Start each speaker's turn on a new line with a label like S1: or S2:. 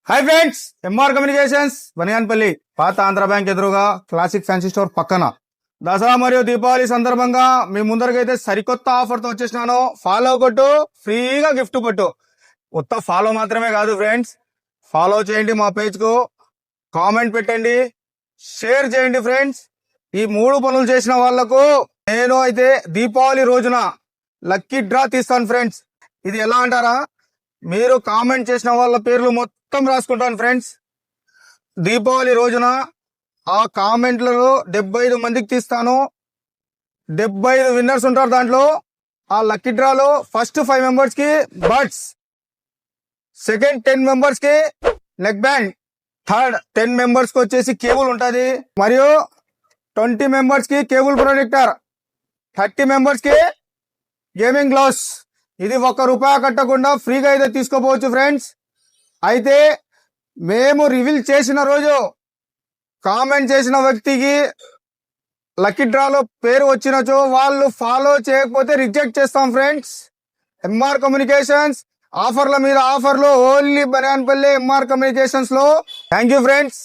S1: Hi friends, MR communications బనియాన్పల్లి పాత Andhra bank ఎదురుగా classic fancy store పక్కన దసరా మరియు దీపావళి సందర్భంగా మీ ముందరకైతే సరికొత్త ఆఫర్ తో వచ్చేసినాను. ఫాలో కొట్టు ఫ్రీగా గిఫ్ట్ పట్టు. కొత్త ఫాలో మాత్రమే కాదు ఫ్రెండ్స్, ఫాలో చేయండి, మా పేజ్ కు కామెంట్ పెట్టండి, షేర్ చేయండి ఫ్రెండ్స్. ఈ 3 పనులు చేసిన వాళ్లకు నేను అయితే దీపావళి రోజున లక్కీ డ్రా తీస్తాను ఫ్రెండ్స్. ఇది ఎలా అంటారా, మీరు కామెంట్ చేసిన వాళ్ళ పేర్లు మొత్తం రాసుకుంటాను ఫ్రెండ్స్. దీపావళి రోజున ఆ కామెంట్లలో 75 మందికి తీస్తాను. 75 విన్నర్స్ ఉంటారు దాంట్లో. ఆ లక్కీ డ్రాలో ఫస్ట్ 5 మెంబర్స్ కి బడ్స్, సెకండ్ 10 మెంబర్స్ కి నెక్ బ్యాండ్, థర్డ్ 10 మెంబర్స్ కి వచ్చేసి కేబుల్ ఉంటది, మరియు 20 మెంబర్స్ కి కేబుల్ ప్రొటెక్టర్, 30 మెంబర్స్ కి గేమింగ్ గ్లౌస్. ఇది ₹1 కట్టకుండా ఫ్రీగా అయితే తీసుకోపోవచ్చు ఫ్రెండ్స్. అయితే మేము రివీల్ చేసిన రోజు కామెంట్ చేసిన వ్యక్తికి లక్కీ డ్రాలో పేరు వచ్చినచో వాళ్ళు ఫాలో చేయకపోతే రిజెక్ట్ చేస్తాం ఫ్రెండ్స్. ఎంఆర్ కమ్యూనికేషన్స్ ఆఫర్ల మీద ఆఫర్లు ఓన్లీ బనియాన్పల్లి ఎంఆర్ కమ్యూనికేషన్స్ లో. Thank you friends.